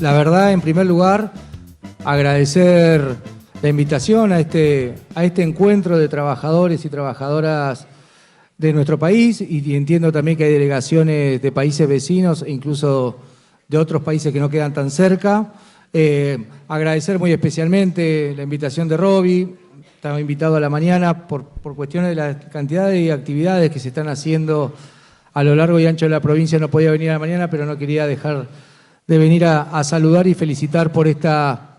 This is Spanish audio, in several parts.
La verdad, en primer lugar, agradecer la invitación a este encuentro de trabajadores y trabajadoras de nuestro país, y entiendo también que hay delegaciones de países vecinos e incluso de otros países que no quedan tan cerca. Agradecer muy especialmente la invitación de Roby. Estaba invitado a la mañana por cuestiones de la cantidad de actividades que se están haciendo a lo largo y ancho de la provincia. No podía venir a la mañana, pero no quería dejar de venir a saludar y felicitar por esta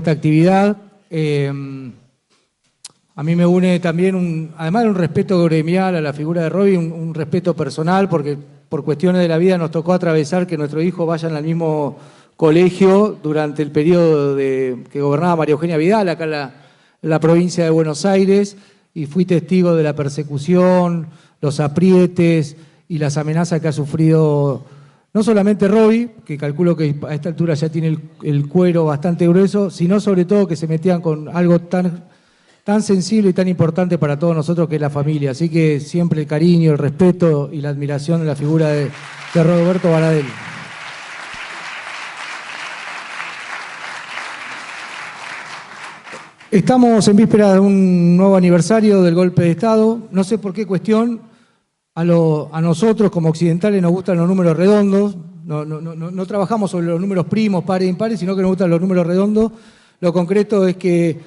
actividad. A mí me une también, además de un respeto gremial a la figura de Roby, un respeto personal, porque por cuestiones de la vida nos tocó atravesar que nuestros hijos vayan al mismo colegio durante el periodo que gobernaba María Eugenia Vidal, acá en la provincia de Buenos Aires, y fui testigo de la persecución, los aprietes y las amenazas que ha sufrido no solamente Roby, que calculo que a esta altura ya tiene el cuero bastante grueso, sino sobre todo que se metían con algo tan sensible y tan importante para todos nosotros, que es la familia. Así que siempre el cariño, el respeto y la admiración de la figura de Roberto Baradel. Estamos en víspera de un nuevo aniversario del golpe de Estado. No sé por qué cuestión, a nosotros como occidentales nos gustan los números redondos. No trabajamos sobre los números primos, pares e impares, sino que nos gustan los números redondos. Lo concreto es que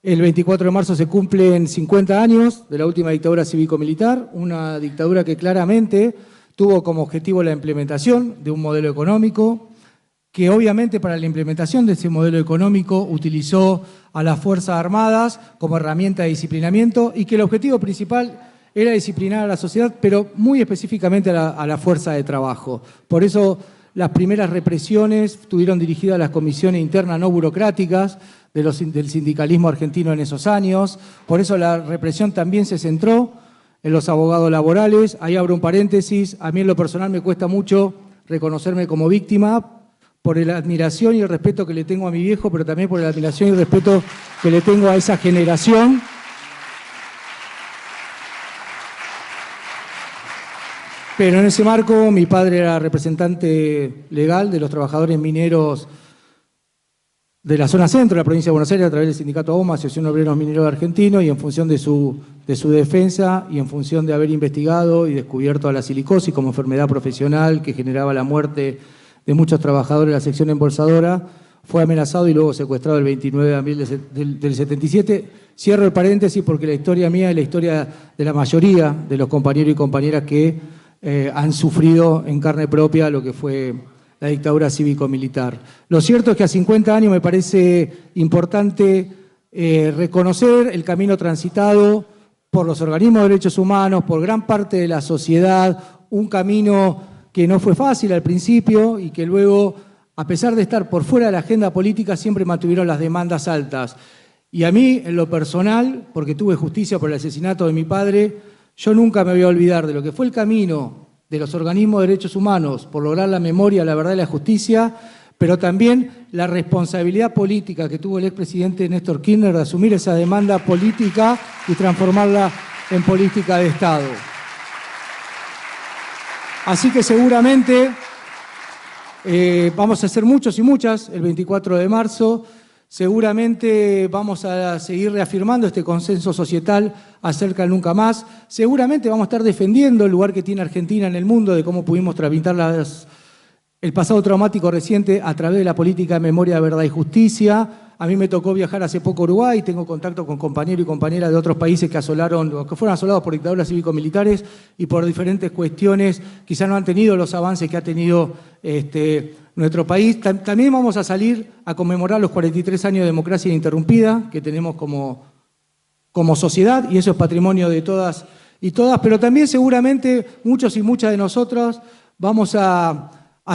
el 24 de marzo se cumplen 50 años de la última dictadura cívico-militar, una dictadura que claramente tuvo como objetivo la implementación de un modelo económico, que obviamente para la implementación de ese modelo económico utilizó a las Fuerzas Armadas como herramienta de disciplinamiento, y que el objetivo principal era disciplinar a la sociedad, pero muy específicamente a la fuerza de trabajo. Por eso las primeras represiones estuvieron dirigidas a las comisiones internas no burocráticas del sindicalismo argentino en esos años. Por eso la represión también se centró en los abogados laborales. Ahí abro un paréntesis. A mí en lo personal me cuesta mucho reconocerme como víctima por la admiración y el respeto que le tengo a mi viejo, pero también por la admiración y el respeto que le tengo a esa generación. Pero en ese marco, mi padre era representante legal de los trabajadores mineros de la zona centro de la provincia de Buenos Aires a través del sindicato AOMA, Asociación de Obreros Mineros Argentinos, y en función de su defensa y en función de haber investigado y descubierto a la silicosis como enfermedad profesional que generaba la muerte de muchos trabajadores de la sección embolsadora, fue amenazado y luego secuestrado el 29 de abril del 77. Cierro el paréntesis porque la historia mía es la historia de la mayoría de los compañeros y compañeras que han sufrido en carne propia lo que fue la dictadura cívico-militar. Lo cierto es que a 50 años me parece importante reconocer el camino transitado por los organismos de derechos humanos, por gran parte de la sociedad, un camino que no fue fácil al principio y que luego, a pesar de estar por fuera de la agenda política, siempre mantuvieron las demandas altas. Y a mí, en lo personal, porque tuve justicia por el asesinato de mi padre, yo nunca me voy a olvidar de lo que fue el camino de los organismos de derechos humanos por lograr la memoria, la verdad y la justicia, pero también la responsabilidad política que tuvo el expresidente Néstor Kirchner de asumir esa demanda política y transformarla en política de Estado. Así que seguramente vamos a hacer muchos y muchas el 24 de marzo. Seguramente vamos a seguir reafirmando este consenso societal acerca del nunca más. Seguramente vamos a estar defendiendo el lugar que tiene Argentina en el mundo, de cómo pudimos tramitar el pasado traumático reciente a través de la política de memoria, verdad y justicia. A mí me tocó viajar hace poco a Uruguay, tengo contacto con compañeros y compañeras de otros países que fueron asolados por dictaduras cívico-militares y por diferentes cuestiones quizás no han tenido los avances que ha tenido nuestro país. También vamos a salir a conmemorar los 43 años de democracia ininterrumpida que tenemos como sociedad, y eso es patrimonio de todas y todas, pero también seguramente muchos y muchas de nosotros vamos a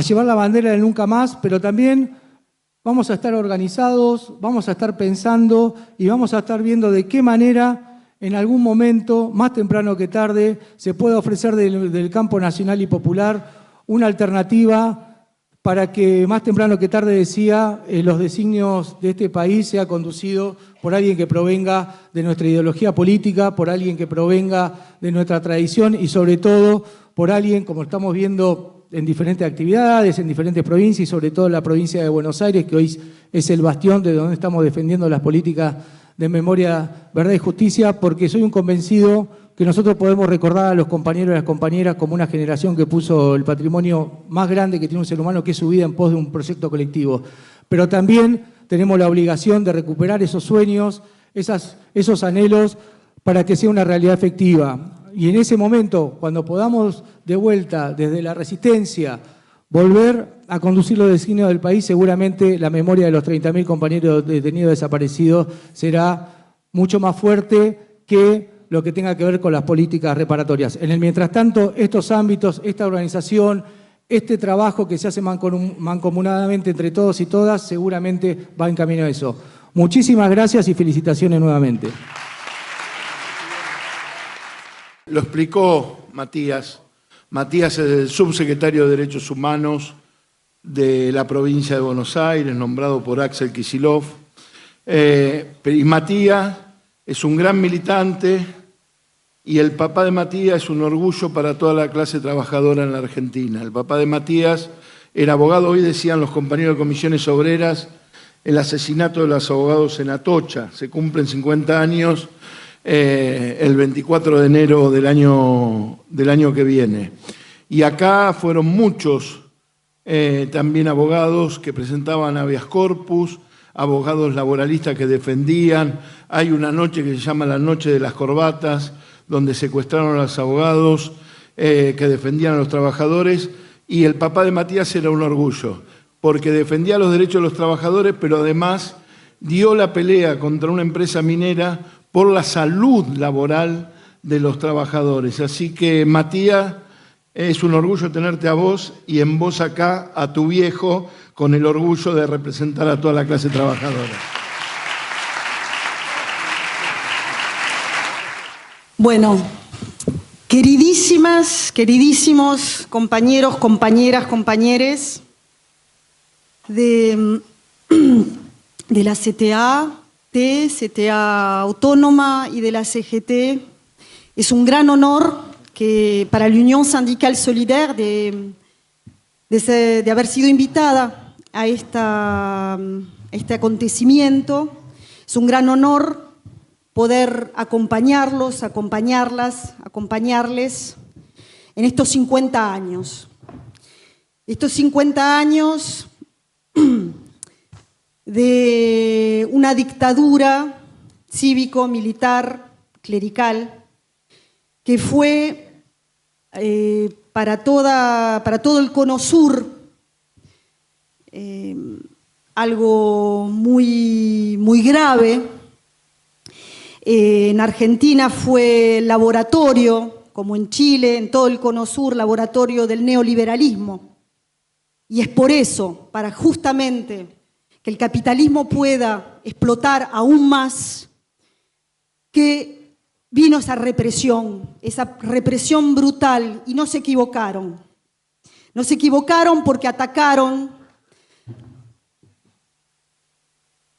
llevar la bandera del nunca más, pero también vamos a estar organizados, vamos a estar pensando y vamos a estar viendo de qué manera en algún momento, más temprano que tarde, se puede ofrecer del campo nacional y popular una alternativa para que más temprano que tarde, decía, los designios de este país sea conducido por alguien que provenga de nuestra ideología política, por alguien que provenga de nuestra tradición y sobre todo por alguien, como estamos viendo en diferentes actividades, en diferentes provincias y sobre todo en la provincia de Buenos Aires, que hoy es el bastión de donde estamos defendiendo las políticas de memoria, verdad y justicia, porque soy un convencido que nosotros podemos recordar a los compañeros y las compañeras como una generación que puso el patrimonio más grande que tiene un ser humano, que es su vida, en pos de un proyecto colectivo. Pero también tenemos la obligación de recuperar esos sueños, esos anhelos, para que sea una realidad efectiva. Y en ese momento, cuando podamos de vuelta, desde la resistencia, volver a conducir los destinos del país, seguramente la memoria de los 30.000 compañeros detenidos desaparecidos será mucho más fuerte que lo que tenga que ver con las políticas reparatorias. En el mientras tanto, estos ámbitos, esta organización, este trabajo que se hace mancomunadamente entre todos y todas, seguramente va en camino a eso. Muchísimas gracias y felicitaciones nuevamente. Lo explicó Matías. Matías es el subsecretario de Derechos Humanos de la provincia de Buenos Aires, nombrado por Axel Kicillof. Y Matías es un gran militante y el papá de Matías es un orgullo para toda la clase trabajadora en la Argentina. El papá de Matías era abogado, hoy decían los compañeros de comisiones obreras, el asesinato de los abogados en Atocha. Se cumplen 50 años el 24 de enero del año que viene. Y acá fueron muchos también abogados que presentaban habeas corpus, abogados laboralistas que defendían. Hay una noche que se llama la Noche de las Corbatas, donde secuestraron a los abogados que defendían a los trabajadores, y el papá de Matías era un orgullo, porque defendía los derechos de los trabajadores, pero además dio la pelea contra una empresa minera por la salud laboral de los trabajadores. Así que, Matías, es un orgullo tenerte a vos y en vos acá a tu viejo, con el orgullo de representar a toda la clase trabajadora. Bueno, queridísimos compañeros, compañeras, compañeres de la CTA, CTA Autónoma y de la CGT, es un gran honor que para la Unión Sindical Solidaire de haber sido invitada a este acontecimiento. Es un gran honor poder acompañarlos, acompañarles en estos 50 años. Estos 50 años de una dictadura cívico-militar, clerical, que fue para todo el Cono Sur algo muy, muy grave. En Argentina fue laboratorio, como en Chile, en todo el Cono Sur, laboratorio del neoliberalismo. Y es por eso, para justamente que el capitalismo pueda explotar aún más, que vino esa represión brutal, y no se equivocaron. No se equivocaron porque atacaron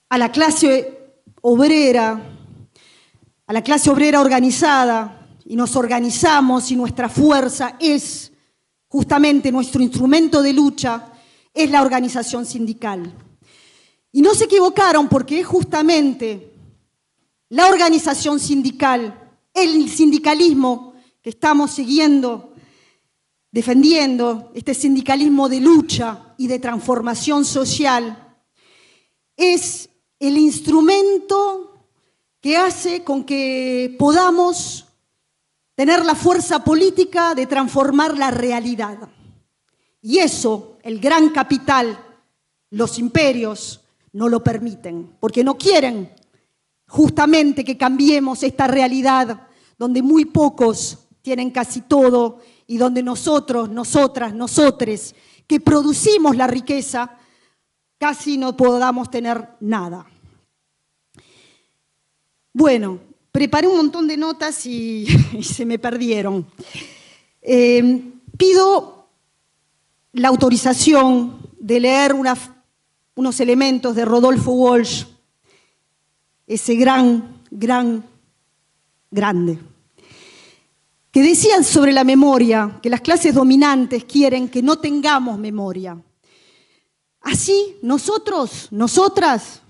a la clase obrera organizada, y nos organizamos, y nuestra fuerza es justamente nuestro instrumento de lucha, es la organización sindical. Y no se equivocaron porque es justamente la organización sindical, el sindicalismo que estamos siguiendo, defendiendo, este sindicalismo de lucha y de transformación social, es el instrumento que hace con que podamos tener la fuerza política de transformar la realidad. Y eso, el gran capital, los imperios, no lo permiten, porque no quieren justamente que cambiemos esta realidad donde muy pocos tienen casi todo y donde nosotros, nosotras, nosotres, que producimos la riqueza, casi no podamos tener nada. Bueno, preparé un montón de notas y se me perdieron. Pido la autorización de leer unos elementos de Rodolfo Walsh, ese grande, que decían sobre la memoria que las clases dominantes quieren que no tengamos memoria. Así, nosotras,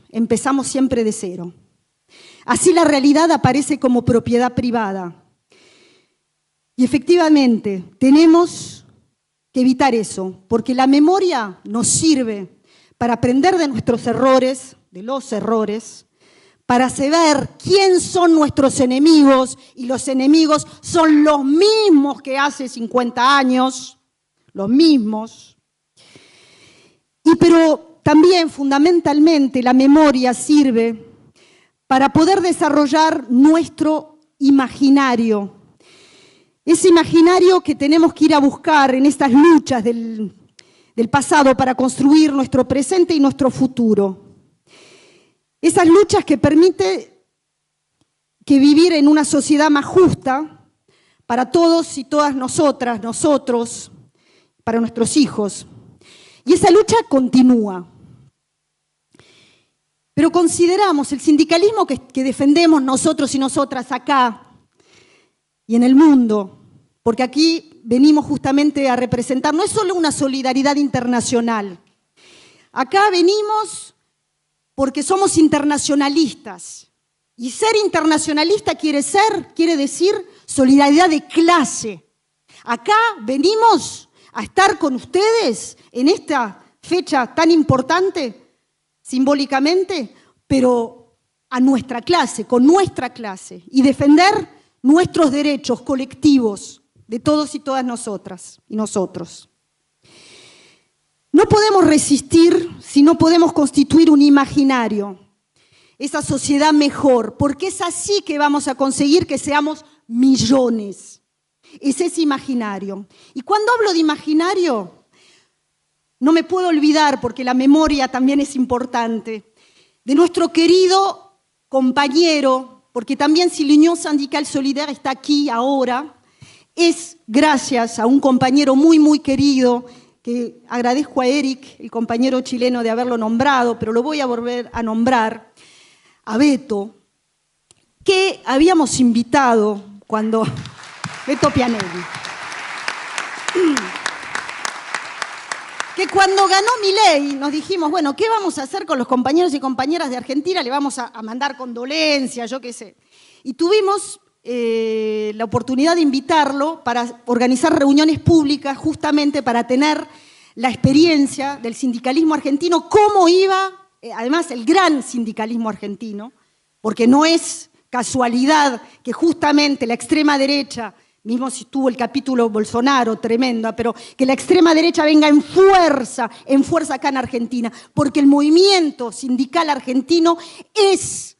empezamos siempre de cero. Así la realidad aparece como propiedad privada. Y efectivamente, tenemos que evitar eso, porque la memoria nos sirve para aprender de nuestros errores, de los errores, para saber quién son nuestros enemigos, y los enemigos son los mismos que hace 50 años, los mismos. Pero también, fundamentalmente, la memoria sirve para poder desarrollar nuestro imaginario. Ese imaginario que tenemos que ir a buscar en estas luchas del pasado para construir nuestro presente y nuestro futuro. Esas luchas que permiten que vivir en una sociedad más justa para todos y todas nosotras, nosotros, para nuestros hijos. Y esa lucha continúa. Pero consideramos el sindicalismo que defendemos nosotros y nosotras acá y en el mundo, porque aquí venimos justamente a representar, no es solo una solidaridad internacional. Acá venimos porque somos internacionalistas. Y ser internacionalista quiere decir solidaridad de clase. Acá venimos a estar con ustedes en esta fecha tan importante, simbólicamente, pero a nuestra clase, con nuestra clase, y defender nuestros derechos colectivos de todos y todas nosotras y nosotros. No podemos resistir si no podemos constituir un imaginario, esa sociedad mejor, porque es así que vamos a conseguir que seamos millones. Es ese imaginario. Y cuando hablo de imaginario, no me puedo olvidar, porque la memoria también es importante, de nuestro querido compañero, porque también si l'Union Syndicale Solidaire está aquí ahora, es gracias a un compañero muy, muy querido, que agradezco a Eric, el compañero chileno, de haberlo nombrado, pero lo voy a volver a nombrar, a Beto, que habíamos invitado cuando... Beto Pianelli. Que cuando ganó Milei nos dijimos, bueno, ¿qué vamos a hacer con los compañeros y compañeras de Argentina? Le vamos a mandar condolencias, yo qué sé. Y tuvimos la oportunidad de invitarlo para organizar reuniones públicas justamente para tener la experiencia del sindicalismo argentino, cómo iba, además el gran sindicalismo argentino, porque no es casualidad que justamente la extrema derecha, mismo si tuvo el capítulo Bolsonaro, tremenda, pero que la extrema derecha venga en fuerza acá en Argentina, porque el movimiento sindical argentino es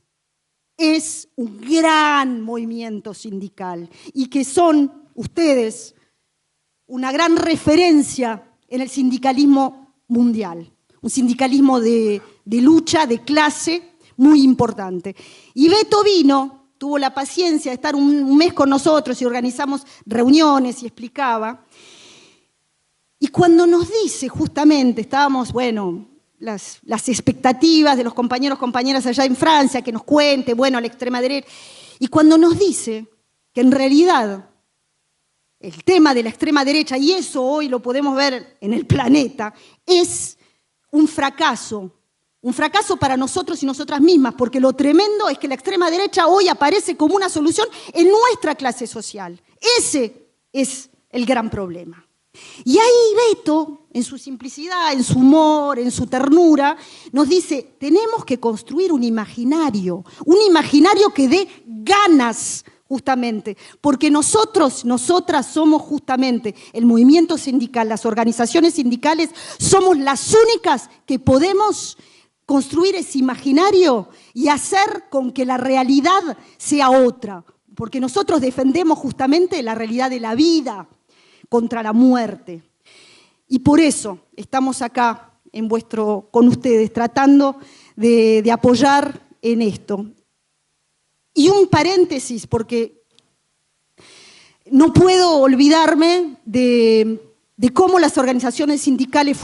un gran movimiento sindical y que son ustedes una gran referencia en el sindicalismo mundial, un sindicalismo de lucha, de clase muy importante. Y Beto vino, tuvo la paciencia de estar un mes con nosotros y organizamos reuniones y explicaba. Y cuando nos dice justamente, estábamos, bueno, las expectativas de los compañeros, compañeras allá en Francia, que nos cuente, bueno, a la extrema derecha, y cuando nos dice que en realidad el tema de la extrema derecha, y eso hoy lo podemos ver en el planeta, es un fracaso para nosotros y nosotras mismas, porque lo tremendo es que la extrema derecha hoy aparece como una solución en nuestra clase social. Ese es el gran problema. Y ahí Beto, en su simplicidad, en su humor, en su ternura, nos dice, tenemos que construir un imaginario que dé ganas, justamente, porque nosotros, nosotras somos justamente el movimiento sindical, las organizaciones sindicales, somos las únicas que podemos construir ese imaginario y hacer con que la realidad sea otra, porque nosotros defendemos justamente la realidad de la vida contra la muerte. Y por eso estamos acá con ustedes, tratando de apoyar en esto. Y un paréntesis, porque no puedo olvidarme de cómo las organizaciones sindicales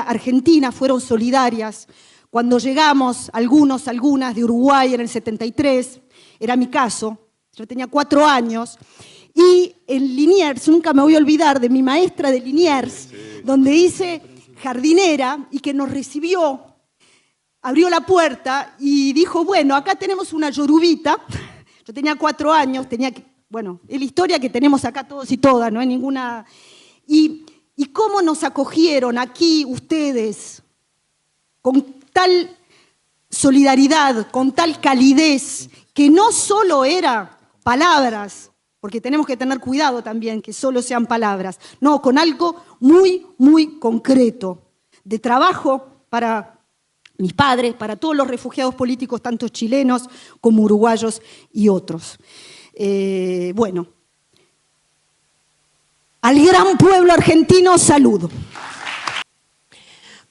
argentinas fueron solidarias. Cuando llegamos, algunas de Uruguay en el 73, era mi caso, yo tenía 4 años, Y en Liniers, nunca me voy a olvidar de mi maestra de Liniers, donde hice jardinera y que nos recibió, abrió la puerta y dijo, bueno, acá tenemos una yorubita. Yo tenía 4 años, bueno, es la historia que tenemos acá todos y todas, no hay ninguna... Y cómo nos acogieron aquí ustedes, con tal solidaridad, con tal calidez, que no solo era palabras, porque tenemos que tener cuidado también que solo sean palabras, no, con algo muy, muy concreto, de trabajo para mis padres, para todos los refugiados políticos, tanto chilenos como uruguayos y otros. Bueno, al gran pueblo argentino, saludo.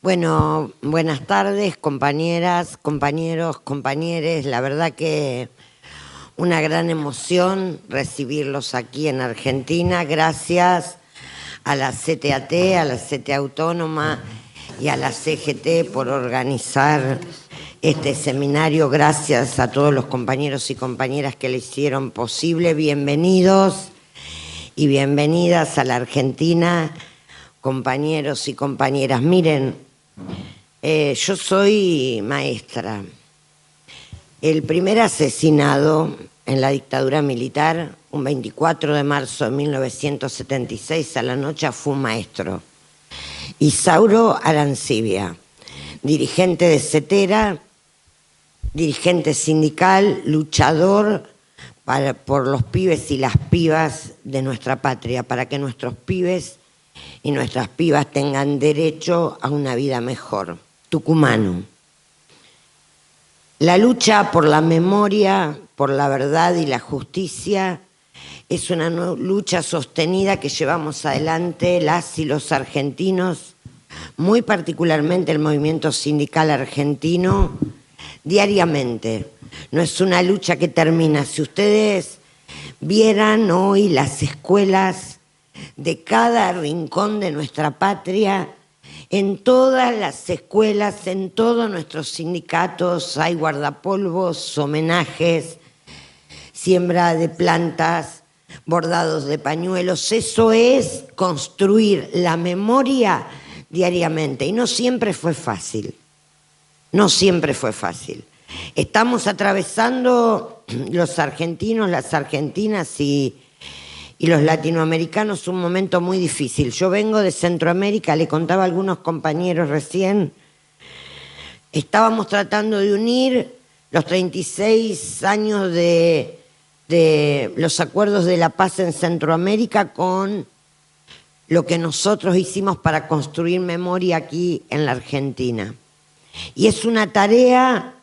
Bueno, buenas tardes, compañeras, compañeros, compañeres. La verdad que una gran emoción recibirlos aquí en Argentina. Gracias a la CTAT, a la CT Autónoma y a la CGT por organizar este seminario. Gracias a todos los compañeros y compañeras que le hicieron posible. Bienvenidos y bienvenidas a la Argentina, compañeros y compañeras. Miren, yo soy maestra. El primer asesinado en la dictadura militar, un 24 de marzo de 1976 a la noche, fue un maestro. Isauro Arancibia, dirigente de CETERA, dirigente sindical, luchador por los pibes y las pibas de nuestra patria, para que nuestros pibes y nuestras pibas tengan derecho a una vida mejor. Tucumano. La lucha por la memoria, por la verdad y la justicia es una lucha sostenida que llevamos adelante las y los argentinos, muy particularmente el movimiento sindical argentino, diariamente. No es una lucha que termina. Si ustedes vieran hoy las escuelas de cada rincón de nuestra patria, en todas las escuelas, en todos nuestros sindicatos hay guardapolvos, homenajes, siembra de plantas, bordados de pañuelos. Eso es construir la memoria diariamente. Y no siempre fue fácil. No siempre fue fácil. Estamos atravesando los argentinos, las argentinas y los latinoamericanos un momento muy difícil. Yo vengo de Centroamérica, le contaba a algunos compañeros recién, estábamos tratando de unir los 36 años de los acuerdos de la paz en Centroamérica con lo que nosotros hicimos para construir memoria aquí en la Argentina. Y es una tarea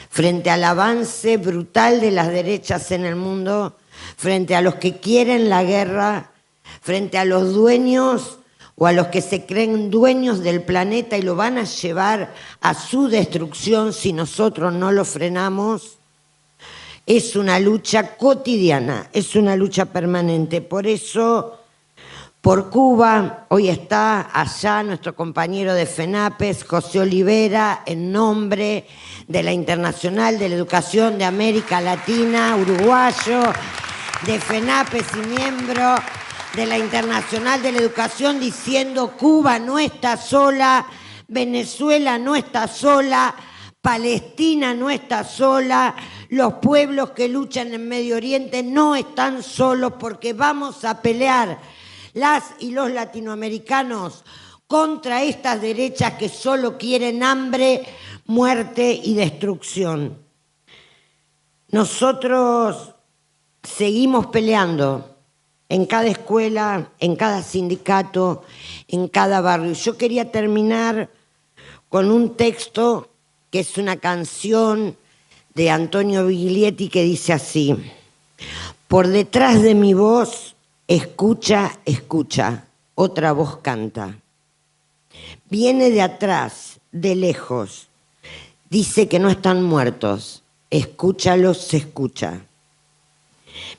frente al avance brutal de las derechas en el mundo, frente a los que quieren la guerra, frente a los dueños o a los que se creen dueños del planeta y lo van a llevar a su destrucción si nosotros no lo frenamos. Es una lucha cotidiana, es una lucha permanente. Por eso, por Cuba, hoy está allá nuestro compañero de FENAPES, José Olivera, en nombre de la Internacional de la Educación de América Latina, uruguayo, de FENAPES y miembro de la Internacional de la Educación, diciendo: Cuba no está sola, Venezuela no está sola, Palestina no está sola, los pueblos que luchan en Medio Oriente no están solos, porque vamos a pelear las y los latinoamericanos contra estas derechas que solo quieren hambre, muerte y destrucción. Nosotros seguimos peleando en cada escuela, en cada sindicato, en cada barrio. Yo quería terminar con un texto que es una canción de Antonio Biglietti que dice así: por detrás de mi voz, escucha, escucha, otra voz canta. Viene de atrás, de lejos, dice que no están muertos, escúchalos, se escucha.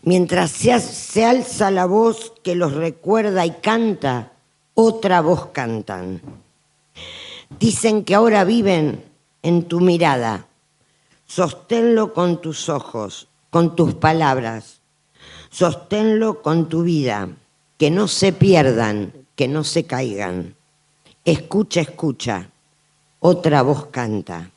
Mientras se alza la voz que los recuerda y canta, otra voz cantan. Dicen que ahora viven en tu mirada. Sosténlo con tus ojos, con tus palabras. Sosténlo con tu vida, que no se pierdan, que no se caigan. Escucha, escucha, otra voz canta.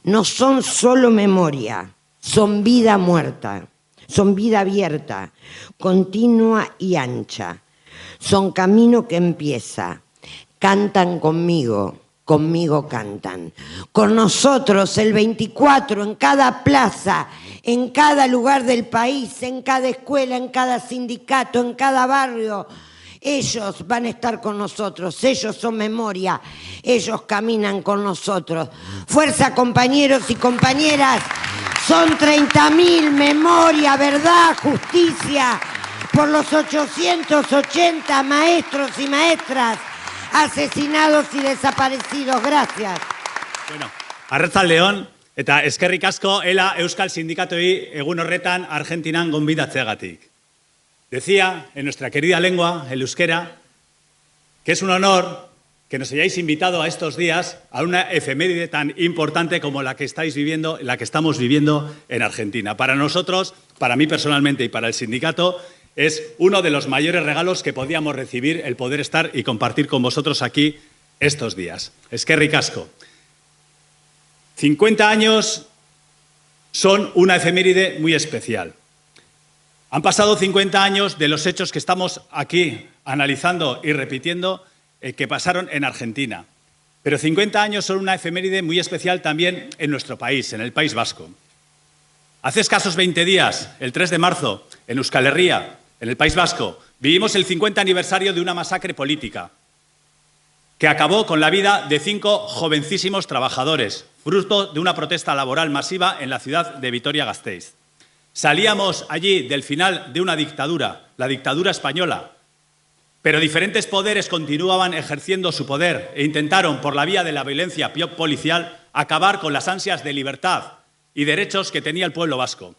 No son solo memoria, son vida muerta, son vida abierta, continua y ancha. Son camino que empieza. Cantan conmigo, conmigo cantan. Con nosotros el 24 en cada plaza, en cada lugar del país, en cada escuela, en cada sindicato, en cada barrio. Ellos van a estar con nosotros, ellos son memoria, ellos caminan con nosotros. Fuerza, compañeros y compañeras, son 30.000, memoria, verdad, justicia, por los 880 maestros y maestras asesinados y desaparecidos. Gracias. Bueno, arratsaldeon eta eskerrik asko ela Euskal Sindikatuei egun horretan Argentinan gonbidatzeagatik. Decía en nuestra querida lengua, el euskera, que es un honor que nos hayáis invitado a estos días a una efeméride tan importante como la que estáis viviendo, la que estamos viviendo en Argentina. Para nosotros, para mí personalmente y para el sindicato, es uno de los mayores regalos que podíamos recibir el poder estar y compartir con vosotros aquí estos días. Eskerrik asko. 50 años son una efeméride muy especial. Han pasado 50 años de los hechos que estamos aquí analizando y repitiendo que pasaron en Argentina. Pero 50 años son una efeméride muy especial también en nuestro país, en el País Vasco. Hace escasos 20 días, el 3 de marzo, en Euskal Herria, en el País Vasco, vivimos el 50 aniversario de una masacre política que acabó con la vida de 5 jovencísimos trabajadores, fruto de una protesta laboral masiva en la ciudad de Vitoria-Gasteiz. Salíamos allí del final de una dictadura, la dictadura española, pero diferentes poderes continuaban ejerciendo su poder e intentaron, por la vía de la violencia policial, acabar con las ansias de libertad y derechos que tenía el pueblo vasco.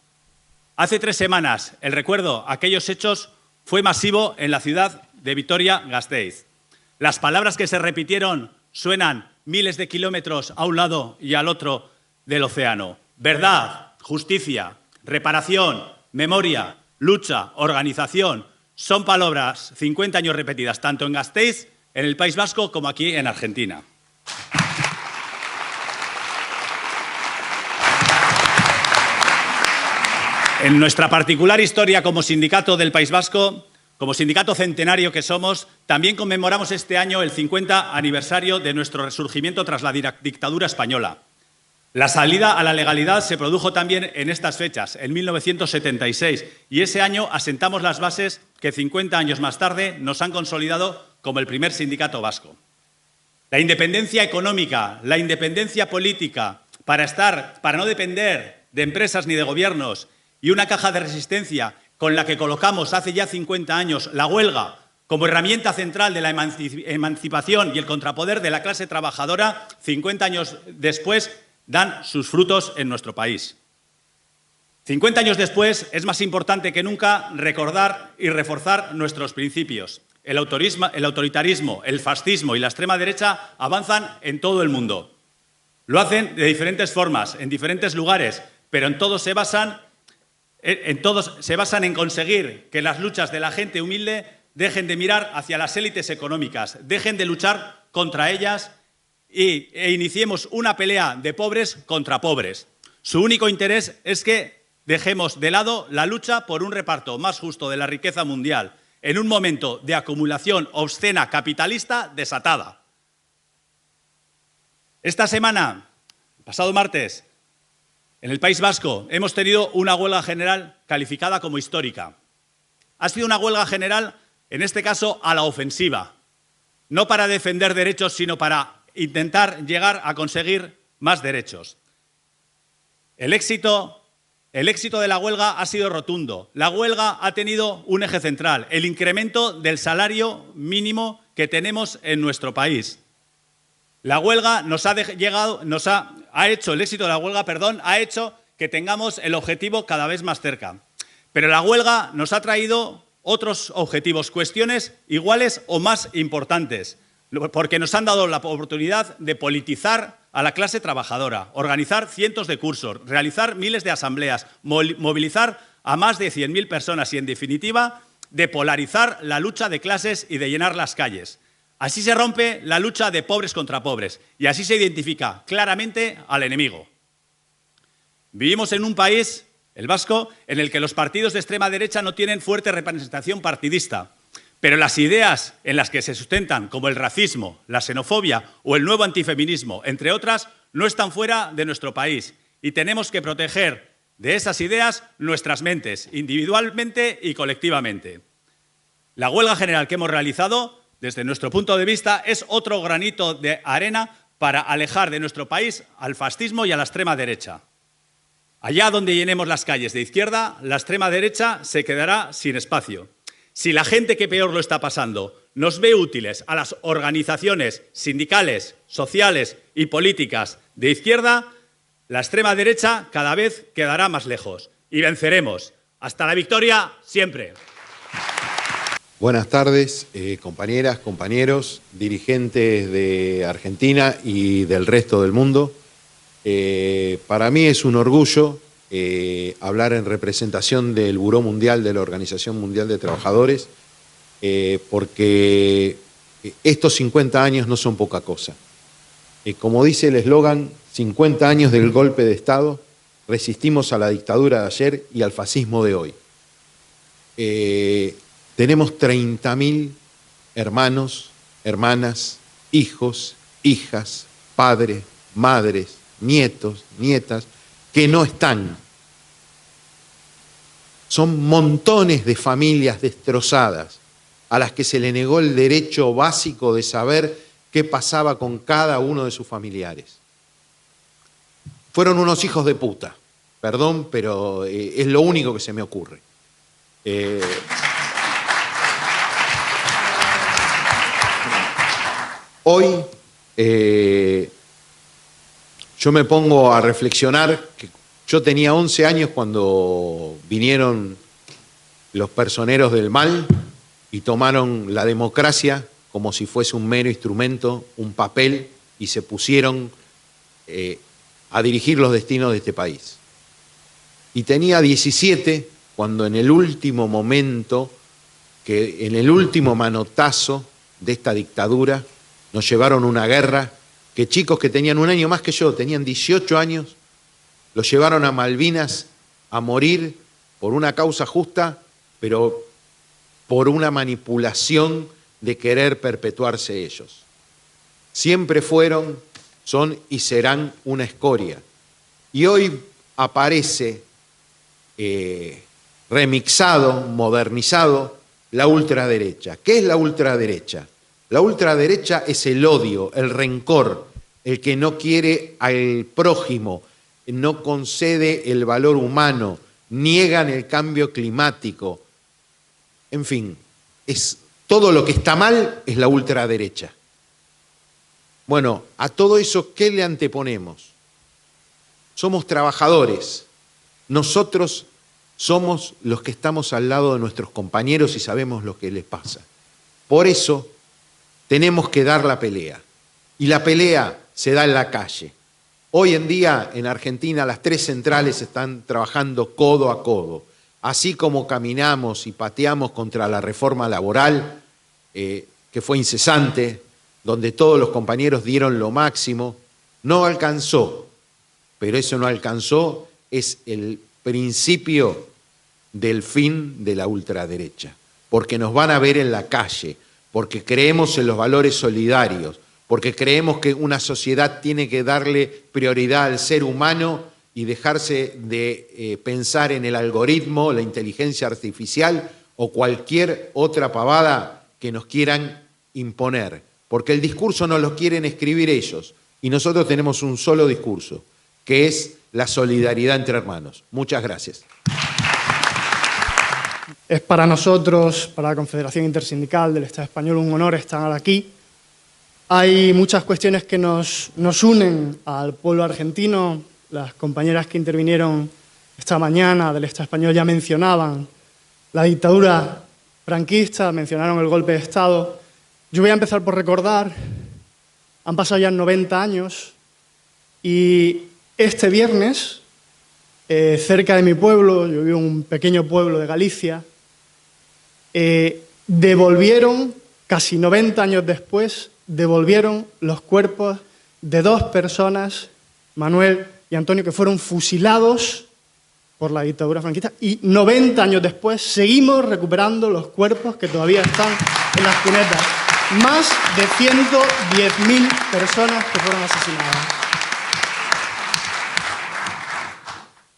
Hace 3 semanas, el recuerdo a aquellos hechos fue masivo en la ciudad de Vitoria-Gasteiz. Las palabras que se repitieron suenan miles de kilómetros a un lado y al otro del océano. Verdad, justicia, reparación, memoria, lucha, organización, son palabras 50 años repetidas, tanto en Gasteiz, en el País Vasco, como aquí en Argentina. En nuestra particular historia como sindicato del País Vasco, como sindicato centenario que somos, también conmemoramos este año el 50 aniversario de nuestro resurgimiento tras la dictadura española. La salida a la legalidad se produjo también en estas fechas, en 1976, y ese año asentamos las bases que 50 años más tarde nos han consolidado como el primer sindicato vasco. La independencia económica, la independencia política, para no depender de empresas ni de gobiernos, y una caja de resistencia con la que colocamos hace ya 50 años la huelga como herramienta central de la emancipación y el contrapoder de la clase trabajadora, 50 años después dan sus frutos en nuestro país. 50 años después es más importante que nunca recordar y reforzar nuestros principios. El autoritarismo, el fascismo y la extrema derecha avanzan en todo el mundo. Lo hacen de diferentes formas, en diferentes lugares, pero en todos se basan en conseguir que las luchas de la gente humilde dejen de mirar hacia las élites económicas, dejen de luchar contra ellas e iniciemos una pelea de pobres contra pobres. Su único interés es que dejemos de lado la lucha por un reparto más justo de la riqueza mundial en un momento de acumulación obscena capitalista desatada. Esta semana, pasado martes, en el País Vasco hemos tenido una huelga general calificada como histórica. Ha sido una huelga general, en este caso, a la ofensiva. No para defender derechos, sino para intentar llegar a conseguir más derechos. El éxito de la huelga ha sido rotundo. La huelga ha tenido un eje central, el incremento del salario mínimo que tenemos en nuestro país. La huelga el éxito de la huelga, ha hecho que tengamos el objetivo cada vez más cerca. Pero la huelga nos ha traído otros objetivos, cuestiones iguales o más importantes, porque nos han dado la oportunidad de politizar a la clase trabajadora, organizar cientos de cursos, realizar miles de asambleas, movilizar a más de 100.000 personas y, en definitiva, de polarizar la lucha de clases y de llenar las calles. Así se rompe la lucha de pobres contra pobres y así se identifica claramente al enemigo. Vivimos en un país, el vasco, en el que los partidos de extrema derecha no tienen fuerte representación partidista, pero las ideas en las que se sustentan, como el racismo, la xenofobia o el nuevo antifeminismo, entre otras, no están fuera de nuestro país y tenemos que proteger de esas ideas nuestras mentes, individualmente y colectivamente. La huelga general que hemos realizado, desde nuestro punto de vista, es otro granito de arena para alejar de nuestro país al fascismo y a la extrema derecha. Allá donde llenemos las calles de izquierda, la extrema derecha se quedará sin espacio. Si la gente que peor lo está pasando nos ve útiles a las organizaciones sindicales, sociales y políticas de izquierda, la extrema derecha cada vez quedará más lejos y venceremos. Hasta la victoria, siempre. Buenas tardes, compañeras, compañeros, dirigentes de Argentina y del resto del mundo. Para mí es un orgullo hablar en representación del Buró Mundial de la Organización Mundial de Trabajadores, porque estos 50 años no son poca cosa. Como dice el eslogan, 50 años del golpe de Estado, resistimos a la dictadura de ayer y al fascismo de hoy. Tenemos 30.000 hermanos, hermanas, hijos, hijas, padres, madres, nietos, nietas, que no están. Son montones de familias destrozadas a las que se le negó el derecho básico de saber qué pasaba con cada uno de sus familiares. Fueron unos hijos de puta, perdón, pero es lo único que se me ocurre. Hoy yo me pongo a reflexionar que yo tenía 11 años cuando vinieron los personeros del mal y tomaron la democracia como si fuese un mero instrumento, un papel, y se pusieron a dirigir los destinos de este país. Y tenía 17 cuando en el último momento, en el último manotazo de esta dictadura, nos llevaron una guerra que chicos que tenían un año más que yo, tenían 18 años, los llevaron a Malvinas a morir por una causa justa, pero por una manipulación de querer perpetuarse ellos. Siempre fueron, son y serán una escoria. Y hoy aparece remixado, modernizado, la ultraderecha. ¿Qué es la ultraderecha? La ultraderecha es el odio, el rencor, el que no quiere al prójimo, no concede el valor humano, niegan el cambio climático. En fin, es todo lo que está mal es la ultraderecha. Bueno, a todo eso, ¿qué le anteponemos? Somos trabajadores. Nosotros somos los que estamos al lado de nuestros compañeros y sabemos lo que les pasa. Por eso tenemos que dar la pelea. Y la pelea se da en la calle. Hoy en día en Argentina las 3 centrales están trabajando codo a codo. Así como caminamos y pateamos contra la reforma laboral, que fue incesante, donde todos los compañeros dieron lo máximo, no alcanzó. Pero eso no alcanzó, es el principio del fin de la ultraderecha. Porque nos van a ver en la calle, porque creemos en los valores solidarios, porque creemos que una sociedad tiene que darle prioridad al ser humano y dejarse de pensar en el algoritmo, la inteligencia artificial o cualquier otra pavada que nos quieran imponer. Porque el discurso no lo quieren escribir ellos y nosotros tenemos un solo discurso, que es la solidaridad entre hermanos. Muchas gracias. Es para nosotros, para la Confederación Intersindical del Estado Español, un honor estar aquí. Hay muchas cuestiones que nos unen al pueblo argentino. Las compañeras que intervinieron esta mañana del Estado Español ya mencionaban la dictadura franquista, mencionaron el golpe de Estado. Yo voy a empezar por recordar, han pasado ya 90 años y este viernes cerca de mi pueblo, yo vivo en un pequeño pueblo de Galicia, devolvieron, casi 90 años después, devolvieron los cuerpos de 2 personas, Manuel y Antonio, que fueron fusilados por la dictadura franquista, y 90 años después seguimos recuperando los cuerpos que todavía están en las cunetas. Más de 110.000 personas que fueron asesinadas.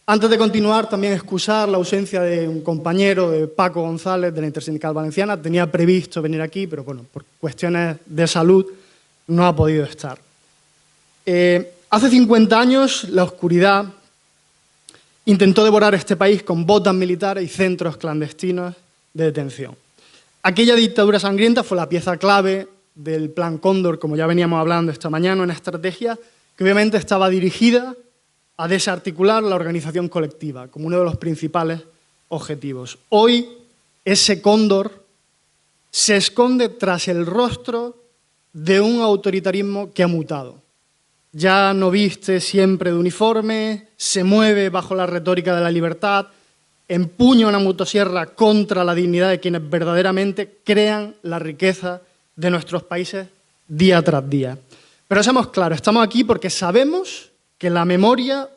Antes de continuar, también excusar la ausencia de un compañero, de Paco González, de la Intersindical Valenciana. Tenía previsto venir aquí, pero bueno, por cuestiones de salud no ha podido estar. Hace 50 años, la oscuridad intentó devorar este país con botas militares y centros clandestinos de detención. Aquella dictadura sangrienta fue la pieza clave del Plan Cóndor, como ya veníamos hablando esta mañana, una estrategia que obviamente estaba dirigida a desarticular la organización colectiva como uno de los principales objetivos. Hoy, ese cóndor se esconde tras el rostro de un autoritarismo que ha mutado. Ya no viste siempre de uniforme, se mueve bajo la retórica de la libertad, empuña una motosierra contra la dignidad de quienes verdaderamente crean la riqueza de nuestros países día tras día. Pero seamos claros, estamos aquí porque sabemos que la memoria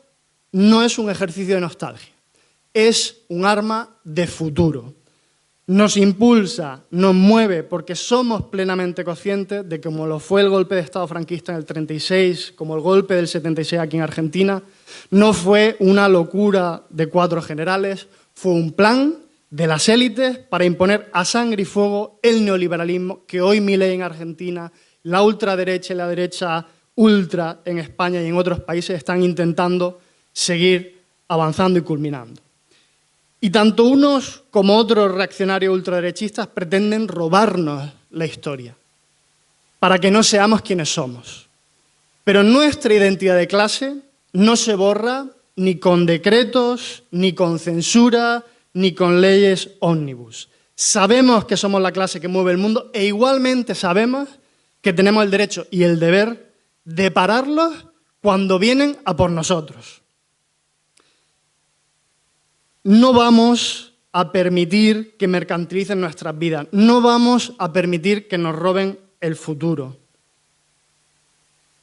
no es un ejercicio de nostalgia, es un arma de futuro. Nos impulsa, nos mueve, porque somos plenamente conscientes de que como lo fue el golpe de Estado franquista en el 36, como el golpe del 76 aquí en Argentina, no fue una locura de 4 generales, fue un plan de las élites para imponer a sangre y fuego el neoliberalismo que hoy Milei en Argentina, la ultraderecha y la derecha ultra en España y en otros países están intentando seguir avanzando y culminando. Y tanto unos como otros reaccionarios ultraderechistas pretenden robarnos la historia para que no seamos quienes somos. Pero nuestra identidad de clase no se borra ni con decretos, ni con censura, ni con leyes ómnibus. Sabemos que somos la clase que mueve el mundo e igualmente sabemos que tenemos el derecho y el deber de pararlos cuando vienen a por nosotros. No vamos a permitir que mercantilicen nuestras vidas, no vamos a permitir que nos roben el futuro.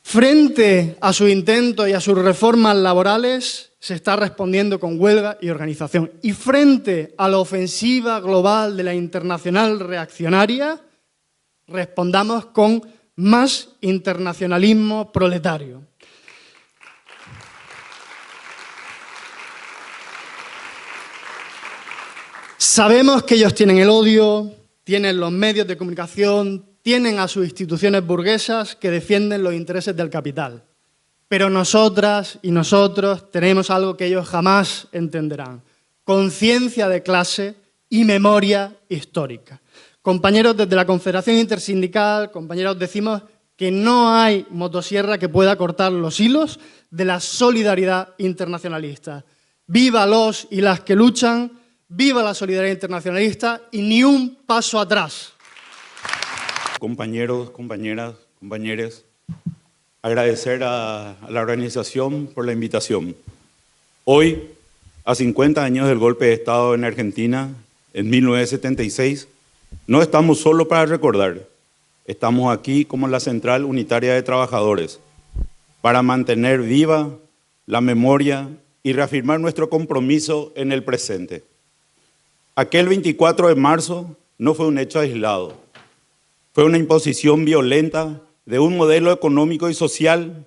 Frente a su intento y a sus reformas laborales, se está respondiendo con huelga y organización. Y frente a la ofensiva global de la internacional reaccionaria, respondamos con más internacionalismo proletario. Sabemos que ellos tienen el odio, tienen los medios de comunicación, tienen a sus instituciones burguesas que defienden los intereses del capital. Pero nosotras y nosotros tenemos algo que ellos jamás entenderán: conciencia de clase y memoria histórica. Compañeros, desde la Confederación Intersindical, compañeros, decimos que no hay motosierra que pueda cortar los hilos de la solidaridad internacionalista. ¡Viva los y las que luchan! ¡Viva la solidaridad internacionalista! Y ni un paso atrás. Compañeros, compañeras, compañeros, agradecer a la organización por la invitación. Hoy, a 50 años del golpe de Estado en Argentina, en 1976, no estamos solo para recordar, estamos aquí como la Central Unitaria de Trabajadores, para mantener viva la memoria y reafirmar nuestro compromiso en el presente. Aquel 24 de marzo no fue un hecho aislado, fue una imposición violenta de un modelo económico y social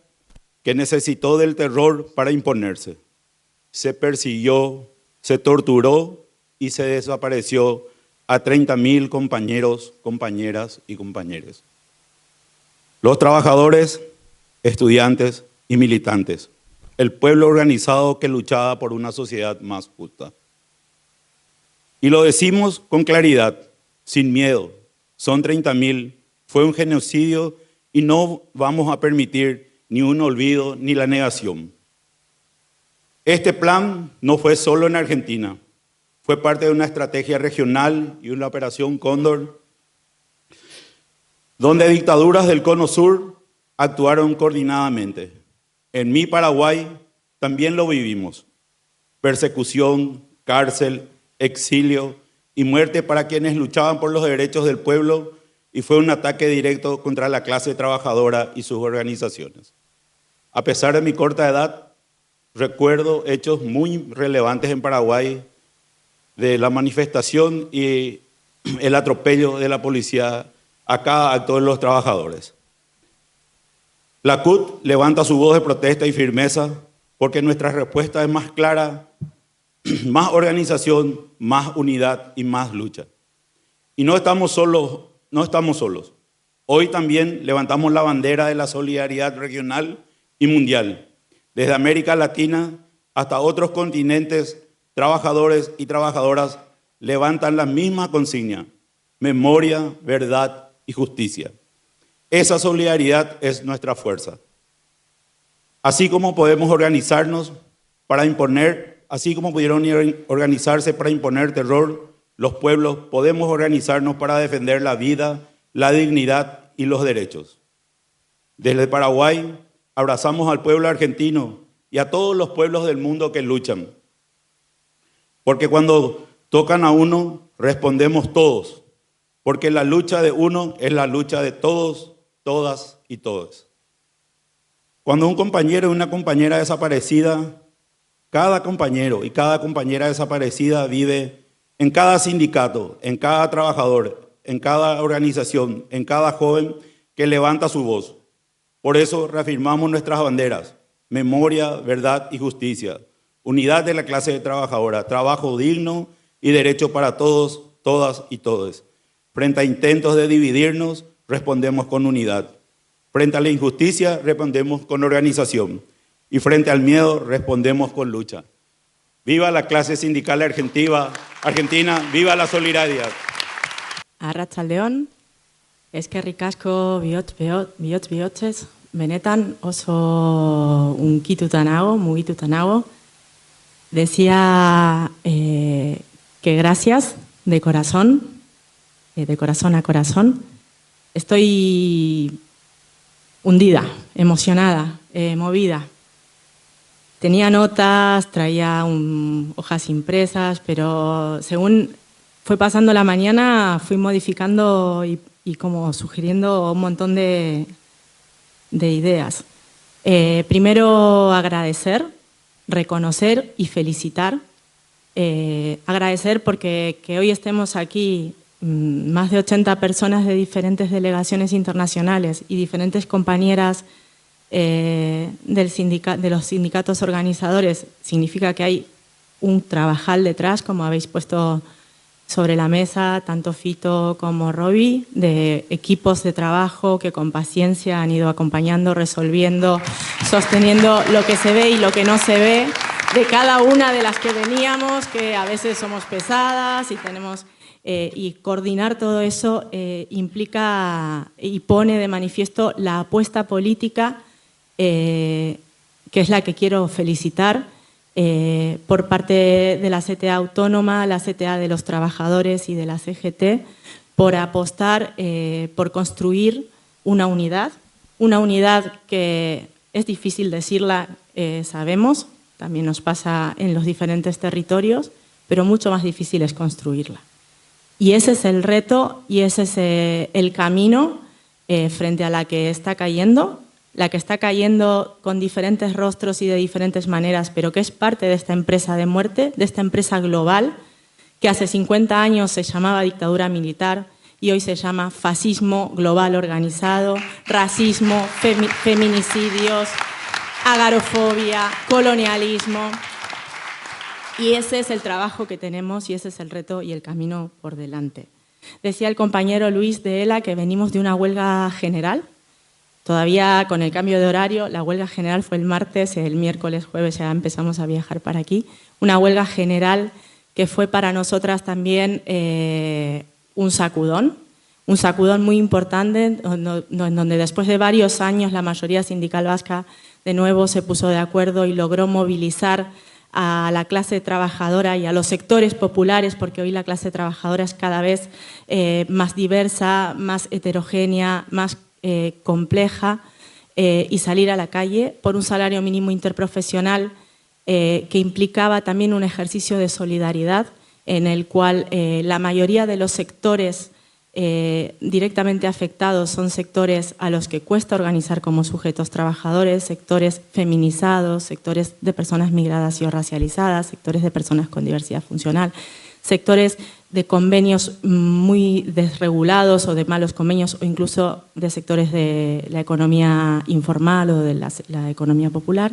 que necesitó del terror para imponerse. Se persiguió, se torturó y se desapareció a 30.000 compañeros, compañeras y compañeros. Los trabajadores, estudiantes y militantes, el pueblo organizado que luchaba por una sociedad más justa. Y lo decimos con claridad, sin miedo, son 30.000, fue un genocidio y no vamos a permitir ni un olvido ni la negación. Este plan no fue solo en Argentina, fue parte de una estrategia regional y una operación Cóndor, donde dictaduras del Cono Sur actuaron coordinadamente. En mi Paraguay también lo vivimos. persecución, cárcel, exilio y muerte para quienes luchaban por los derechos del pueblo, y fue un ataque directo contra la clase trabajadora y sus organizaciones. A pesar de mi corta edad, recuerdo hechos muy relevantes en Paraguay de la manifestación y el atropello de la policía a cada acto de los trabajadores. La CUT levanta su voz de protesta y firmeza porque nuestra respuesta es más clara, más organización, más unidad y más lucha. Y no estamos solos. Hoy también levantamos la bandera de la solidaridad regional y mundial. Desde América Latina hasta otros continentes, trabajadores y trabajadoras levantan la misma consigna: memoria, verdad y justicia. Esa solidaridad es nuestra fuerza. Así como podemos organizarnos para imponer, así como pudieron organizarse para imponer terror, los pueblos podemos organizarnos para defender la vida, la dignidad y los derechos. Desde Paraguay abrazamos al pueblo argentino y a todos los pueblos del mundo que luchan. Porque cuando tocan a uno, respondemos todos. Porque la lucha de uno es la lucha de todos, todas y todos. Cuando un compañero y una compañera desaparecida, cada compañero y cada compañera desaparecida vive en cada sindicato, en cada trabajador, en cada organización, en cada joven que levanta su voz. Por eso reafirmamos nuestras banderas: memoria, verdad y justicia, unidad de la clase trabajadora, trabajo digno y derecho para todos, todas y todos. Frente a intentos de dividirnos, respondemos con unidad. Frente a la injusticia, respondemos con organización. Y frente al miedo, respondemos con lucha. ¡Viva la clase sindical argentina! ¡Viva la solidaridad! Arratsaldeon, eskerrik asko bihotz-bihotzez, benetan oso unkituta nago, mugituta nago. Decía que gracias de corazón a corazón. Estoy hundida, emocionada, movida. Tenía notas, traía hojas impresas, pero según fue pasando la mañana fui modificando y como sugiriendo un montón de ideas. Primero agradecer, reconocer y felicitar. Agradecer porque que hoy estemos aquí más de 80 personas de diferentes delegaciones internacionales y diferentes compañeras de los sindicatos organizadores, significa que hay un trabajal detrás, como habéis puesto sobre la mesa, tanto Fito como Roby, de equipos de trabajo que con paciencia han ido acompañando, resolviendo, sosteniendo lo que se ve y lo que no se ve de cada una de las que veníamos, que a veces somos pesadas y tenemos... y coordinar todo eso implica y pone de manifiesto la apuesta política, que es la que quiero felicitar, por parte de la CTA Autónoma, la CTA de los Trabajadores y de la CGT, por apostar por construir una unidad que es difícil decirla, sabemos, también nos pasa en los diferentes territorios, pero mucho más difícil es construirla. Y ese es el reto y ese es el camino frente a la que está cayendo con diferentes rostros y de diferentes maneras, pero que es parte de esta empresa de muerte, de esta empresa global, que hace 50 años se llamaba dictadura militar y hoy se llama fascismo global organizado, racismo, feminicidios, agarofobia, colonialismo. Y ese es el trabajo que tenemos y ese es el reto y el camino por delante. Decía el compañero Luis de ELA que venimos de una huelga general. Todavía con el cambio de horario, la huelga general fue el martes, el miércoles, jueves ya empezamos a viajar para aquí. Una huelga general que fue para nosotras también un sacudón muy importante, en donde después de varios años la mayoría sindical vasca de nuevo se puso de acuerdo y logró movilizar a la clase trabajadora y a los sectores populares, porque hoy la clase trabajadora es cada vez más diversa, más heterogénea, más compleja, y salir a la calle por un salario mínimo interprofesional que implicaba también un ejercicio de solidaridad en el cual la mayoría de los sectores directamente afectados son sectores a los que cuesta organizar como sujetos trabajadores, sectores feminizados, sectores de personas migradas y o racializadas, sectores de personas con diversidad funcional, sectores de convenios muy desregulados o de malos convenios o incluso de sectores de la economía informal o de la economía popular.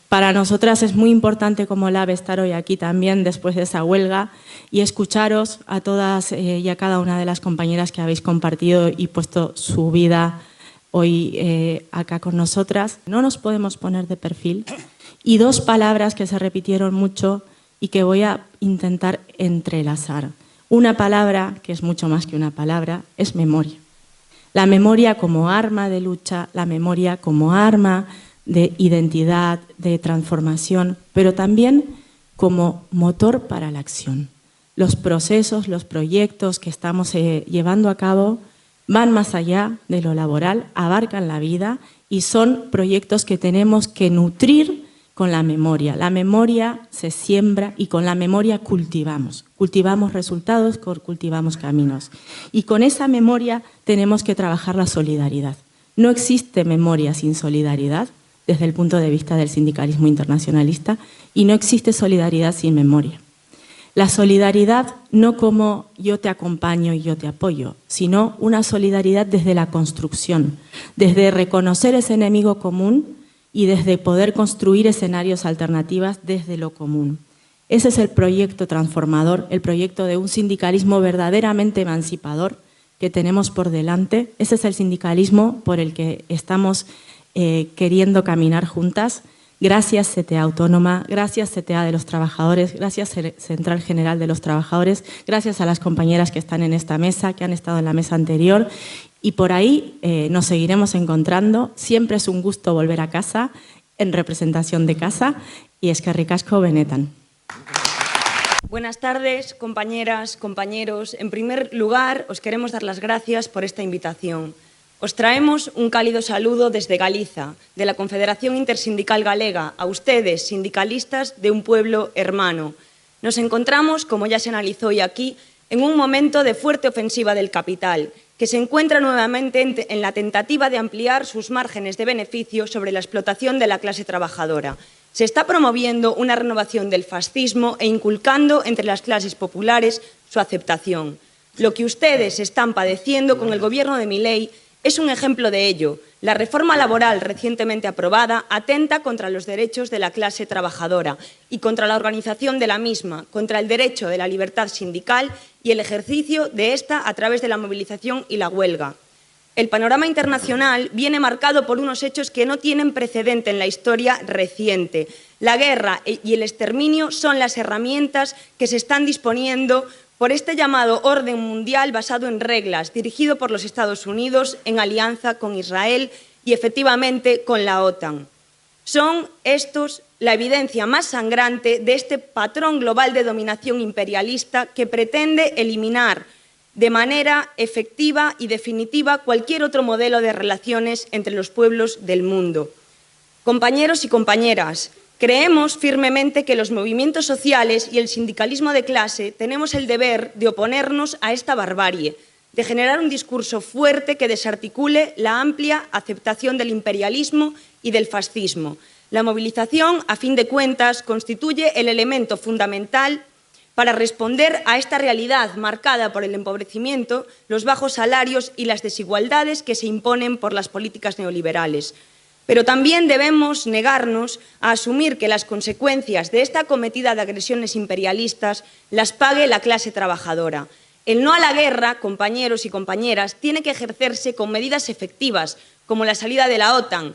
Para nosotras es muy importante como LAB estar hoy aquí también después de esa huelga y escucharos a todas y a cada una de las compañeras que habéis compartido y puesto su vida hoy acá con nosotras. No nos podemos poner de perfil y dos palabras que se repitieron mucho y que voy a intentar entrelazar. Una palabra, que es mucho más que una palabra, es memoria. La memoria como arma de lucha, la memoria como arma de identidad, de transformación, pero también como motor para la acción. Los procesos, los proyectos que estamos llevando a cabo van más allá de lo laboral, abarcan la vida y son proyectos que tenemos que nutrir con la memoria. La memoria se siembra y con la memoria cultivamos. Cultivamos resultados, cultivamos caminos. Y con esa memoria tenemos que trabajar la solidaridad. No existe memoria sin solidaridad, desde el punto de vista del sindicalismo internacionalista, y no existe solidaridad sin memoria. La solidaridad no como yo te acompaño y yo te apoyo, sino una solidaridad desde la construcción, desde reconocer ese enemigo común y desde poder construir escenarios alternativos desde lo común. Ese es el proyecto transformador, el proyecto de un sindicalismo verdaderamente emancipador que tenemos por delante. Ese es el sindicalismo por el que estamos queriendo caminar juntas. Gracias CTA Autónoma, gracias CTA de los Trabajadores, gracias Central General de los Trabajadores, gracias a las compañeras que están en esta mesa, que han estado en la mesa anterior, y por ahí nos seguiremos encontrando. Siempre es un gusto volver a casa, en representación de casa, y eskerrik asko benetan. Buenas tardes, compañeras, compañeros. En primer lugar, os queremos dar las gracias por esta invitación. Os traemos un cálido saludo desde Galiza, de la Confederación Intersindical Galega, a ustedes, sindicalistas de un pueblo hermano. Nos encontramos, como ya se analizó hoy aquí, en un momento de fuerte ofensiva del capital, que se encuentra nuevamente en la tentativa de ampliar sus márgenes de beneficio sobre la explotación de la clase trabajadora. Se está promoviendo una renovación del fascismo e inculcando entre las clases populares su aceptación. Lo que ustedes están padeciendo con el gobierno de Milei es un ejemplo de ello. La reforma laboral recientemente aprobada atenta contra los derechos de la clase trabajadora y contra la organización de la misma, contra el derecho de la libertad sindical y el ejercicio de esta a través de la movilización y la huelga. El panorama internacional viene marcado por unos hechos que no tienen precedente en la historia reciente. La guerra y el exterminio son las herramientas que se están disponiendo por este llamado orden mundial basado en reglas, dirigido por los Estados Unidos en alianza con Israel y efectivamente con la OTAN. Son estos la evidencia más sangrante de este patrón global de dominación imperialista que pretende eliminar de manera efectiva y definitiva cualquier otro modelo de relaciones entre los pueblos del mundo. Compañeros y compañeras, creemos firmemente que los movimientos sociales y el sindicalismo de clase tenemos el deber de oponernos a esta barbarie, de generar un discurso fuerte que desarticule la amplia aceptación del imperialismo y del fascismo. La movilización, a fin de cuentas, constituye el elemento fundamental para responder a esta realidad marcada por el empobrecimiento, los bajos salarios y las desigualdades que se imponen por las políticas neoliberales. Pero también debemos negarnos a asumir que las consecuencias de esta acometida de agresiones imperialistas las pague la clase trabajadora. El no a la guerra, compañeros y compañeras, tiene que ejercerse con medidas efectivas, como la salida de la OTAN,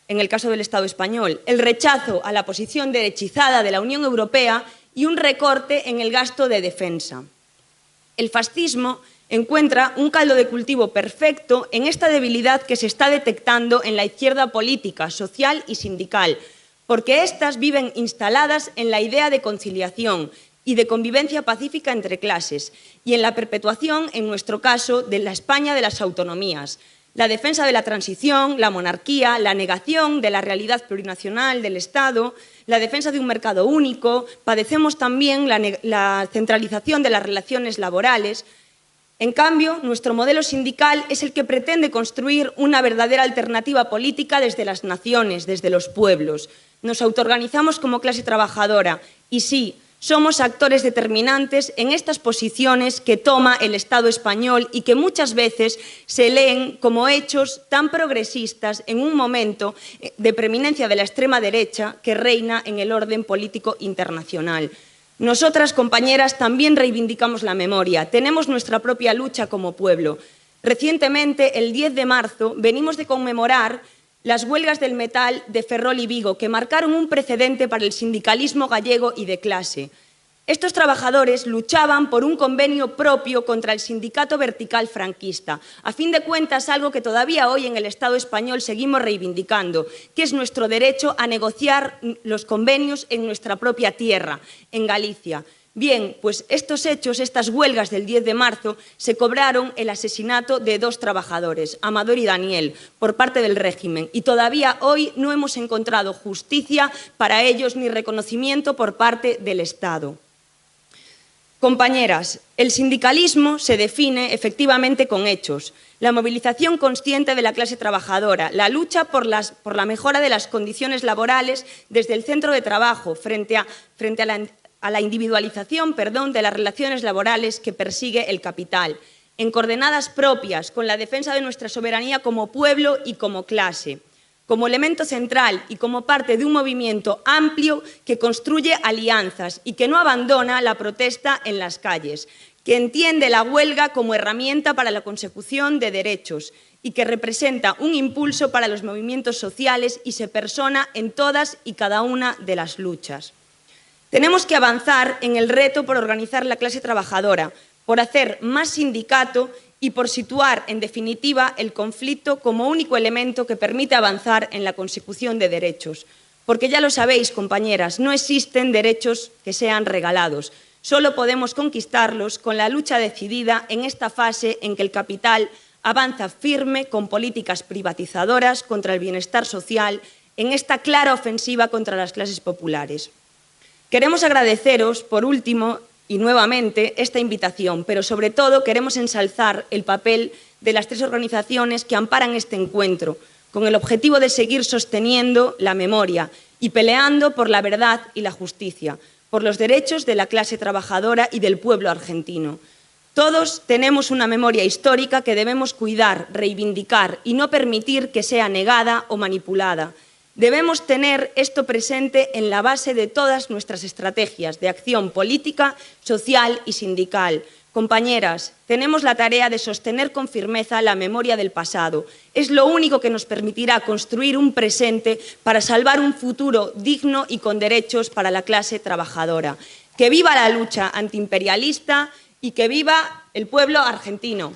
en el caso del Estado español, el rechazo a la posición derechizada de la Unión Europea y un recorte en el gasto de defensa. El fascismo encuentra un caldo de cultivo perfecto en esta debilidad que se está detectando en la izquierda política, social y sindical, porque éstas viven instaladas en la idea de conciliación y de convivencia pacífica entre clases y en la perpetuación, en nuestro caso, de la España de las autonomías. La defensa de la transición, la monarquía, la negación de la realidad plurinacional del Estado, la defensa de un mercado único, padecemos también la centralización de las relaciones laborales. En cambio, nuestro modelo sindical es el que pretende construir una verdadera alternativa política desde las naciones, desde los pueblos. Nos autoorganizamos como clase trabajadora y sí, somos actores determinantes en estas posiciones que toma el Estado español y que muchas veces se leen como hechos tan progresistas en un momento de preeminencia de la extrema derecha que reina en el orden político internacional. Nosotras, compañeras, también reivindicamos la memoria. Tenemos nuestra propia lucha como pueblo. Recientemente, el 10 de marzo, venimos de conmemorar las huelgas del metal de Ferrol y Vigo, que marcaron un precedente para el sindicalismo gallego y de clase. Estos trabajadores luchaban por un convenio propio contra el sindicato vertical franquista. A fin de cuentas, algo que todavía hoy en el Estado español seguimos reivindicando, que es nuestro derecho a negociar los convenios en nuestra propia tierra, en Galicia. Bien, pues estos hechos, estas huelgas del 10 de marzo, se cobraron el asesinato de 2 trabajadores, Amador y Daniel, por parte del régimen. Y todavía hoy no hemos encontrado justicia para ellos ni reconocimiento por parte del Estado. Compañeras, el sindicalismo se define efectivamente con hechos. La movilización consciente de la clase trabajadora, la lucha por la mejora de las condiciones laborales desde el centro de trabajo frente a la individualización de las relaciones laborales que persigue el capital, en coordenadas propias con la defensa de nuestra soberanía como pueblo y como clase, como elemento central y como parte de un movimiento amplio que construye alianzas y que no abandona la protesta en las calles, que entiende la huelga como herramienta para la consecución de derechos y que representa un impulso para los movimientos sociales y se persona en todas y cada una de las luchas. Tenemos que avanzar en el reto por organizar la clase trabajadora, por hacer más sindicato y por situar, en definitiva, el conflicto como único elemento que permite avanzar en la consecución de derechos. Porque ya lo sabéis, compañeras, no existen derechos que sean regalados. Solo podemos conquistarlos con la lucha decidida en esta fase en que el capital avanza firme con políticas privatizadoras contra el bienestar social, en esta clara ofensiva contra las clases populares. Queremos agradeceros, por último, y nuevamente, esta invitación, pero sobre todo queremos ensalzar el papel de las 3 organizaciones que amparan este encuentro, con el objetivo de seguir sosteniendo la memoria y peleando por la verdad y la justicia, por los derechos de la clase trabajadora y del pueblo argentino. Todos tenemos una memoria histórica que debemos cuidar, reivindicar y no permitir que sea negada o manipulada. Debemos tener esto presente en la base de todas nuestras estrategias de acción política, social y sindical. Compañeras, tenemos la tarea de sostener con firmeza la memoria del pasado. Es lo único que nos permitirá construir un presente para salvar un futuro digno y con derechos para la clase trabajadora. Que viva la lucha antiimperialista y que viva el pueblo argentino.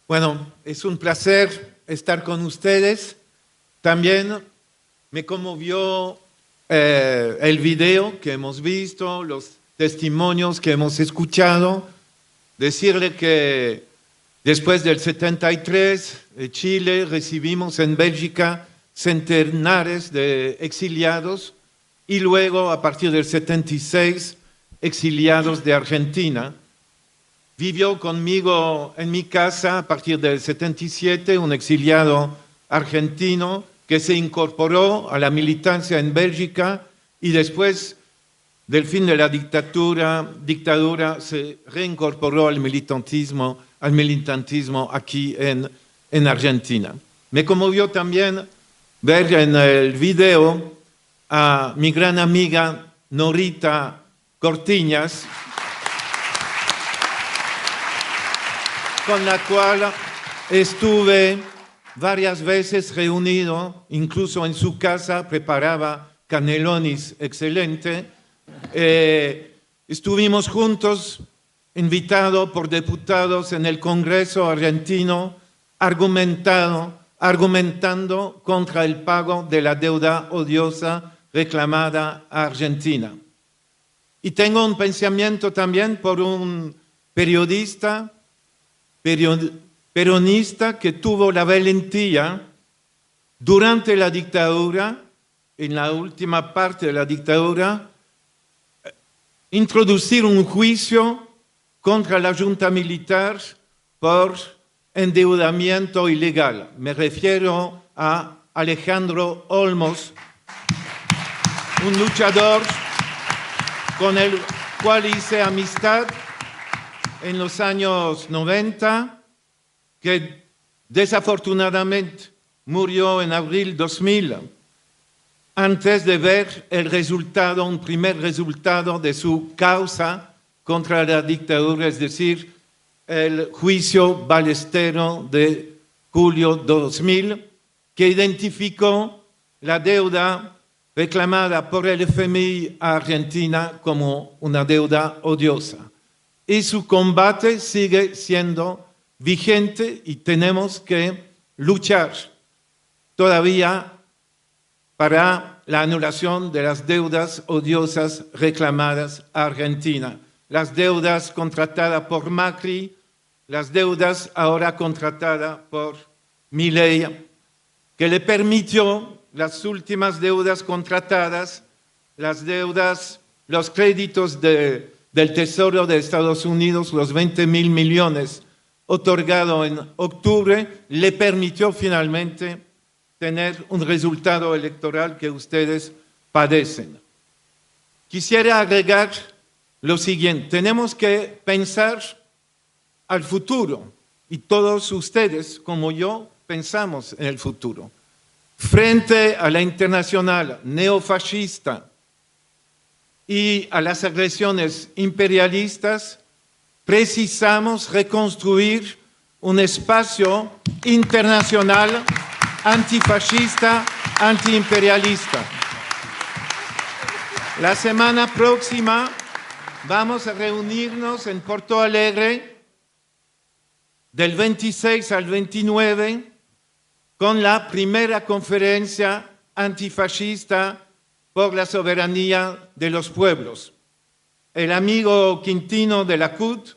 Bueno, es un placer estar con ustedes. También me conmovió el video que hemos visto, los testimonios que hemos escuchado. Decirle que después del 73, en Chile, recibimos en Bélgica centenares de exiliados y luego, a partir del 76, exiliados de Argentina. Vivió conmigo en mi casa, a partir del 77, un exiliado argentino que se incorporó a la militancia en Bélgica y después del fin de la dictadura se reincorporó al militantismo aquí en Argentina. Me conmovió también ver en el video a mi gran amiga Norita Cortiñas, con la cual estuve varias veces reunido, incluso en su casa, preparaba canelonis excelente. Estuvimos juntos, invitados por diputados en el Congreso argentino, argumentando contra el pago de la deuda odiosa reclamada a Argentina. Y tengo un pensamiento también por un periodista peronista que tuvo la valentía durante la dictadura, en la última parte de la dictadura, introducir un juicio contra la junta militar por endeudamiento ilegal. Me refiero a Alejandro Olmos, un luchador con el cual hice amistad en los años 90, que desafortunadamente murió en abril 2000, antes de ver el resultado, un primer resultado de su causa contra la dictadura, es decir, el juicio Ballesteros de julio 2000, que identificó la deuda reclamada por el FMI a Argentina como una deuda odiosa. Y su combate sigue siendo vigente y tenemos que luchar todavía para la anulación de las deudas odiosas reclamadas a Argentina. Las deudas contratadas por Macri, las deudas ahora contratadas por Milei, que le permitió las últimas deudas contratadas, las deudas, los créditos del Tesoro de Estados Unidos, los 20.000 millones otorgados en octubre, le permitió finalmente tener un resultado electoral que ustedes padecen. Quisiera agregar lo siguiente: tenemos que pensar al futuro, y todos ustedes, como yo, pensamos en el futuro. Frente a la internacional neofascista y a las agresiones imperialistas, precisamos reconstruir un espacio internacional antifascista, antiimperialista. La semana próxima vamos a reunirnos en Porto Alegre del 26 al 29 con la primera conferencia antifascista por la soberanía de los pueblos. El amigo Quintino de la CUT,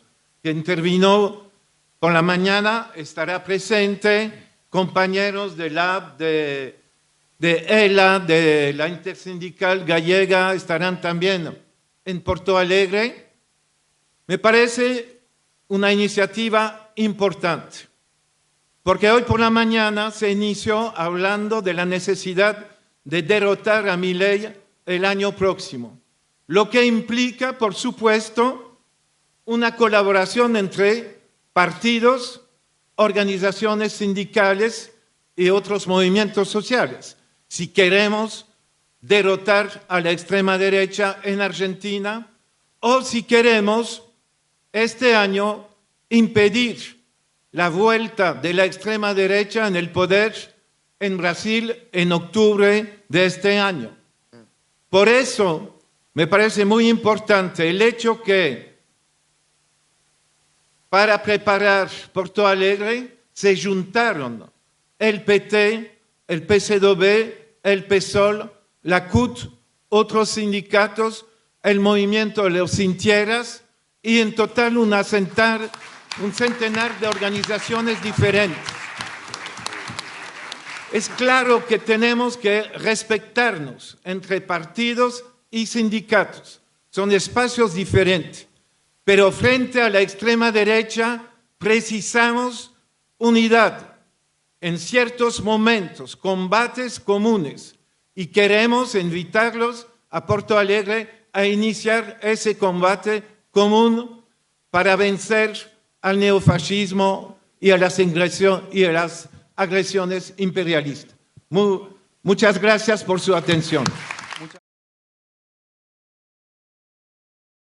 que intervino por la mañana, estará presente. Compañeros de LAB, de ELA, de la Intersindical Gallega, estarán también en Porto Alegre. Me parece una iniciativa importante, porque hoy por la mañana se inició hablando de la necesidad de derrotar a Milei el año próximo, lo que implica, por supuesto, una colaboración entre partidos, organizaciones sindicales y otros movimientos sociales. Si queremos derrotar a la extrema derecha en Argentina o si queremos este año impedir la vuelta de la extrema derecha en el poder en Brasil en octubre de este año. Por eso me parece muy importante el hecho que para preparar Porto Alegre se juntaron el PT, el PCdoB, el PSOL, la CUT, otros sindicatos, el movimiento de los Sin Tierras y en total un centenar de organizaciones diferentes. Es claro que tenemos que respetarnos entre partidos y sindicatos. Son espacios diferentes. Pero frente a la extrema derecha precisamos unidad, en ciertos momentos, combates comunes, y queremos invitarlos a Porto Alegre a iniciar ese combate común para vencer al neofascismo y a las agresiones imperialistas. Muchas gracias por su atención.